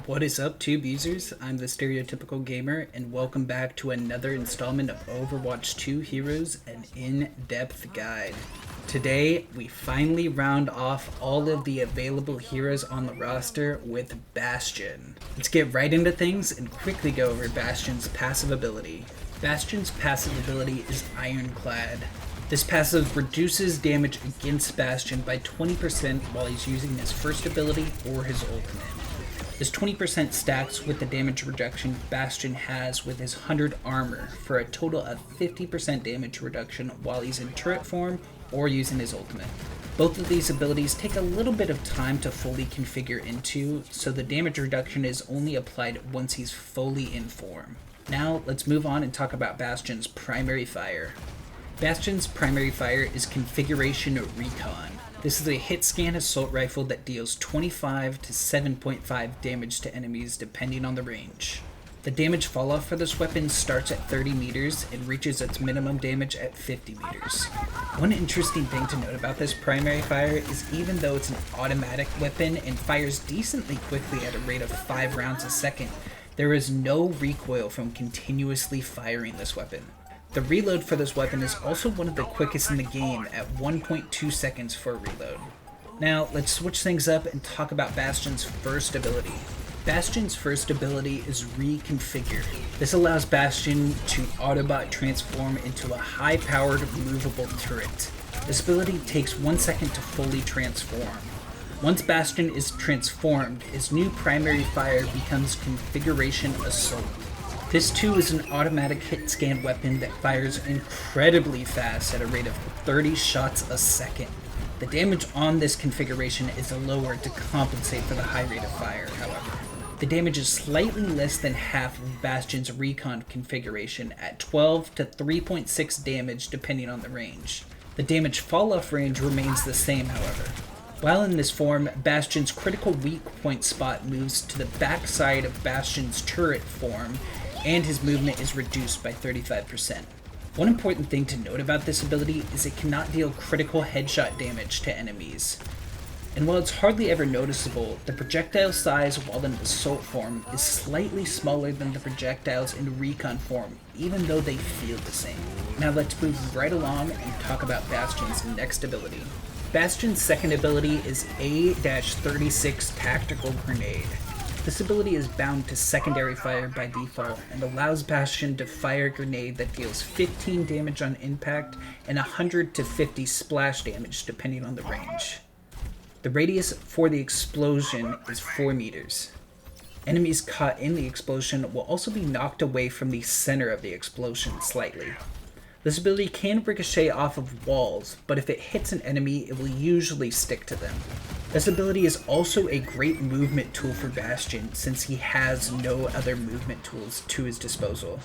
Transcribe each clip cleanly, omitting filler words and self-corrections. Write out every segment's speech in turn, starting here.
What is up, Tube users? I'm the Stereotypical Gamer, and welcome back to another installment of Overwatch 2 Heroes, an in-depth guide. Today, we finally round off all of the available heroes on the roster with Bastion. Let's get right into things and quickly go over Bastion's passive ability. Bastion's passive ability is Ironclad. This passive reduces damage against Bastion by 20% while he's using his first ability or his ultimate. This 20% stacks with the damage reduction Bastion has with his 100 armor for a total of 50% damage reduction while he's in turret form or using his ultimate. Both of these abilities take a little bit of time to fully configure into, so the damage reduction is only applied once he's fully in form. Now let's move on and talk about Bastion's primary fire. Bastion's primary fire is Configuration Recon. This is a hit scan assault rifle that deals 25 to 7.5 damage to enemies depending on the range. The damage falloff for this weapon starts at 30 meters and reaches its minimum damage at 50 meters. One interesting thing to note about this primary fire is even though it's an automatic weapon and fires decently quickly at a rate of 5 rounds a second, there is no recoil from continuously firing this weapon. The reload for this weapon is also one of the quickest in the game at 1.2 seconds for a reload. Now, let's switch things up and talk about Bastion's first ability. Bastion's first ability is Reconfigure. This allows Bastion to Autobot transform into a high-powered movable turret. This ability takes 1 second to fully transform. Once Bastion is transformed, his new primary fire becomes Configuration Assault. This too is an automatic hit scan weapon that fires incredibly fast at a rate of 30 shots a second. The damage on this configuration is lower to compensate for the high rate of fire, however. The damage is slightly less than half of Bastion's Recon configuration at 12 to 3.6 damage depending on the range. The damage fall-off range remains the same, however. While in this form, Bastion's critical weak point spot moves to the backside of Bastion's turret form, and his movement is reduced by 35%. One important thing to note about this ability is it cannot deal critical headshot damage to enemies. And while it's hardly ever noticeable, the projectile size while in assault form is slightly smaller than the projectiles in recon form, even though they feel the same. Now let's move right along and talk about Bastion's next ability. Bastion's second ability is A-36 Tactical Grenade. This ability is bound to secondary fire by default and allows Bastion to fire a grenade that deals 15 damage on impact and 100 to 50 splash damage depending on the range. The radius for the explosion is 4 meters. Enemies caught in the explosion will also be knocked away from the center of the explosion slightly. This ability can ricochet off of walls, but if it hits an enemy, it will usually stick to them. This ability is also a great movement tool for Bastion since he has no other movement tools to his disposal.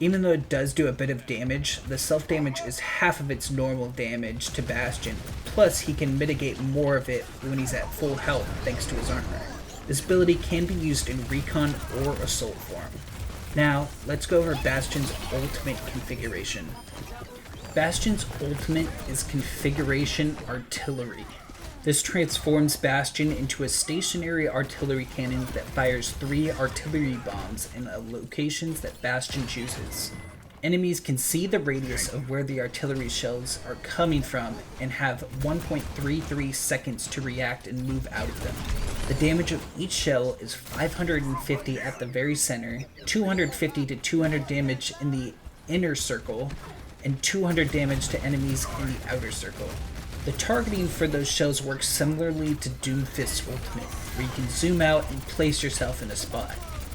Even though it does do a bit of damage, the self-damage is half of its normal damage to Bastion, plus he can mitigate more of it when he's at full health thanks to his armor. This ability can be used in recon or assault form. Now, let's go over Bastion's ultimate configuration. Bastion's ultimate is Configuration Artillery. This transforms Bastion into a stationary artillery cannon that fires 3 artillery bombs in locations that Bastion chooses. Enemies can see the radius of where the artillery shells are coming from and have 1.33 seconds to react and move out of them. The damage of each shell is 550 at the very center, 250 to 200 damage in the inner circle, and 200 damage to enemies in the outer circle. The targeting for those shells works similarly to Doomfist's ultimate, where you can zoom out and place yourself in a spot.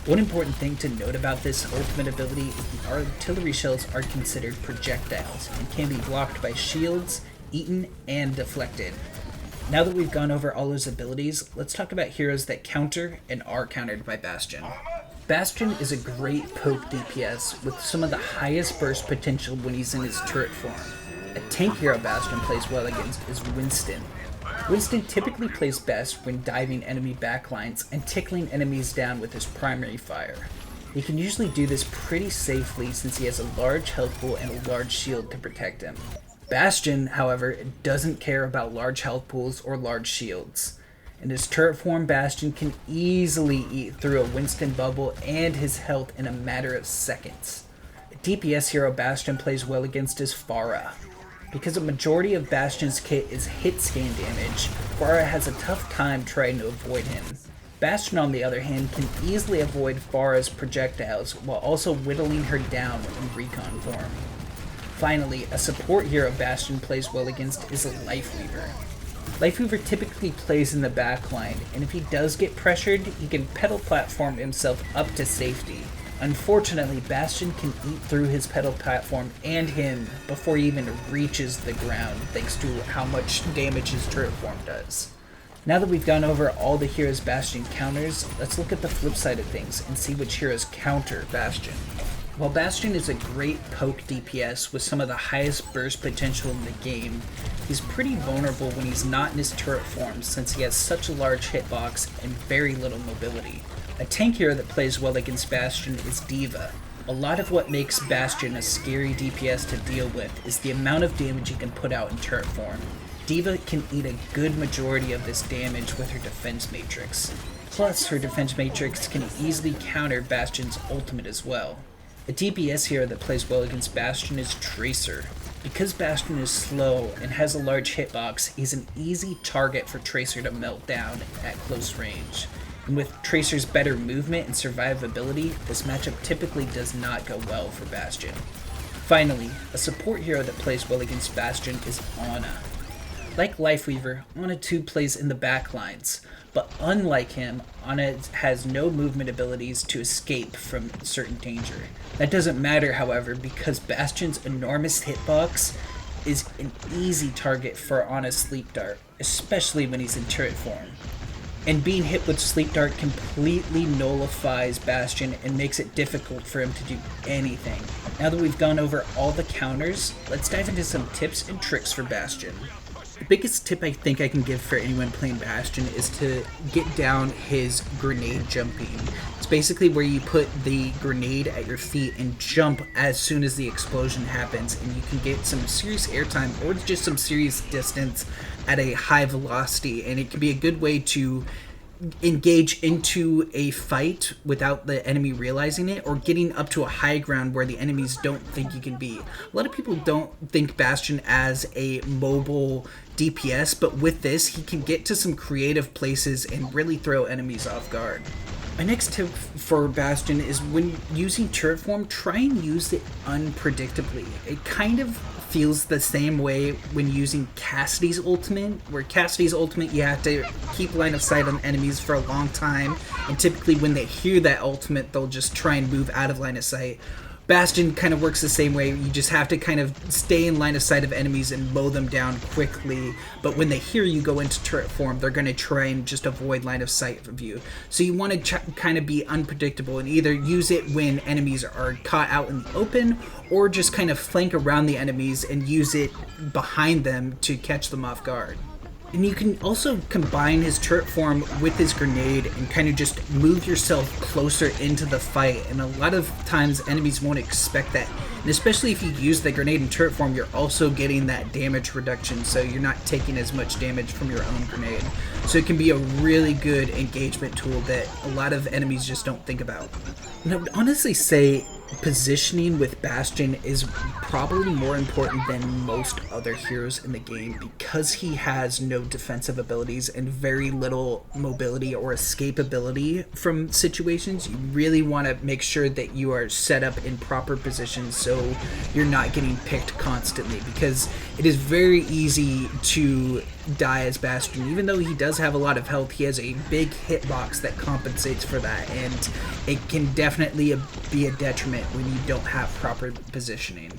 One important thing to note about this ultimate ability is the artillery shells are considered projectiles and can be blocked by shields, eaten, and deflected. Now that we've gone over all his abilities, let's talk about heroes that counter and are countered by Bastion. Bastion is a great poke DPS with some of the highest burst potential when he's in his turret form. A tank hero Bastion plays well against is Winston. Winston typically plays best when diving enemy backlines and tickling enemies down with his primary fire. He can usually do this pretty safely since he has a large health pool and a large shield to protect him. Bastion, however, doesn't care about large health pools or large shields. In his turret form, Bastion can easily eat through a Winston bubble and his health in a matter of seconds. A DPS hero Bastion plays well against is Pharah. Because a majority of Bastion's kit is hit scan damage, Pharah has a tough time trying to avoid him. Bastion, on the other hand, can easily avoid Pharah's projectiles while also whittling her down in recon form. Finally, a support hero Bastion plays well against is a Lifeweaver. Lifeweaver typically plays in the backline, and if he does get pressured, he can pedal platform himself up to safety. Unfortunately, Bastion can eat through his pedal platform and him before he even reaches the ground, thanks to how much damage his turret form does. Now that we've gone over all the heroes Bastion counters, let's look at the flip side of things and see which heroes counter Bastion. While Bastion is a great poke DPS with some of the highest burst potential in the game, he's pretty vulnerable when he's not in his turret form since he has such a large hitbox and very little mobility. A tank hero that plays well against Bastion is D.Va. A lot of what makes Bastion a scary DPS to deal with is the amount of damage he can put out in turret form. D.Va can eat a good majority of this damage with her defense matrix. Plus, her defense matrix can easily counter Bastion's ultimate as well. A DPS hero that plays well against Bastion is Tracer. Because Bastion is slow and has a large hitbox, he's an easy target for Tracer to melt down at close range. And with Tracer's better movement and survivability, this matchup typically does not go well for Bastion. Finally, a support hero that plays well against Bastion is Ana. Like Lifeweaver, Ana too plays in the backlines, but unlike him, Ana has no movement abilities to escape from certain danger. That doesn't matter, however, because Bastion's enormous hitbox is an easy target for Ana's Sleep Dart, especially when he's in turret form. And being hit with Sleep Dart completely nullifies Bastion and makes it difficult for him to do anything. Now that we've gone over all the counters, let's dive into some tips and tricks for Bastion. The biggest tip I think I can give for anyone playing Bastion is to get down his grenade jumping. It's basically where you put the grenade at your feet and jump as soon as the explosion happens, and you can get some serious airtime or just some serious distance at a high velocity, and it can be a good way to engage into a fight without the enemy realizing it, or getting up to a high ground where the enemies don't think you can be. A lot of people don't think Bastion as a mobile DPS, but with this, he can get to some creative places and really throw enemies off guard. My next tip for Bastion is when using turret form, try and use it unpredictably. It kind of feels the same way when using Cassidy's ultimate, where Cassidy's ultimate you have to keep line of sight on enemies for a long time, and typically when they hear that ultimate they'll just try and move out of line of sight. Bastion kind of works the same way. You just have to kind of stay in line of sight of enemies and mow them down quickly, but when they hear you go into turret form, they're going to try and just avoid line of sight of you. So you want to kind of be unpredictable and either use it when enemies are caught out in the open, or just kind of flank around the enemies and use it behind them to catch them off guard. And you can also combine his turret form with his grenade and kind of just move yourself closer into the fight. And a lot of times enemies won't expect that. And especially if you use the grenade in turret form, you're also getting that damage reduction, so you're not taking as much damage from your own grenade. So it can be a really good engagement tool that a lot of enemies just don't think about. And I would honestly say positioning with Bastion is probably more important than most other heroes in the game because he has no defensive abilities and very little mobility or escapability from situations. You really want to make sure that you are set up in proper positions so you're not getting picked constantly, because it is very easy to die as Bastion. Even though he does have a lot of health, he has a big hitbox that compensates for that, and it can definitely be a detriment when you don't have proper positioning.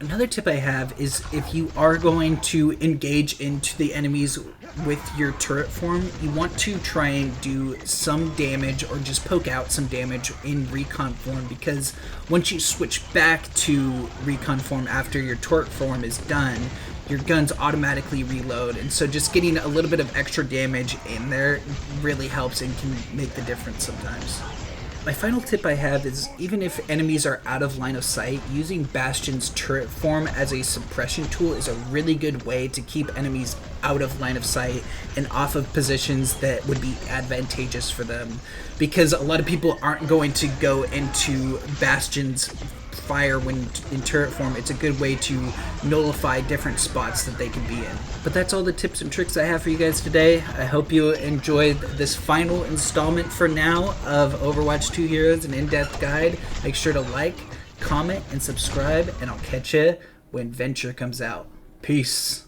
Another tip I have is if you are going to engage into the enemies with your turret form, you want to try and do some damage or just poke out some damage in recon form, because once you switch back to recon form after your turret form is done, your guns automatically reload, and so just getting a little bit of extra damage in there really helps and can make the difference sometimes. My final tip I have is, even if enemies are out of line of sight, using Bastion's turret form as a suppression tool is a really good way to keep enemies out of line of sight and off of positions that would be advantageous for them. Because a lot of people aren't going to go into Bastion's fire when in turret form. It's a good way to nullify different spots that they can be in. But that's all the tips and tricks I have for you guys today. I hope you enjoyed this final installment for now of Overwatch 2 Heroes, an in-depth guide. Make sure to like, comment, and subscribe, and I'll catch you when Venture comes out. Peace.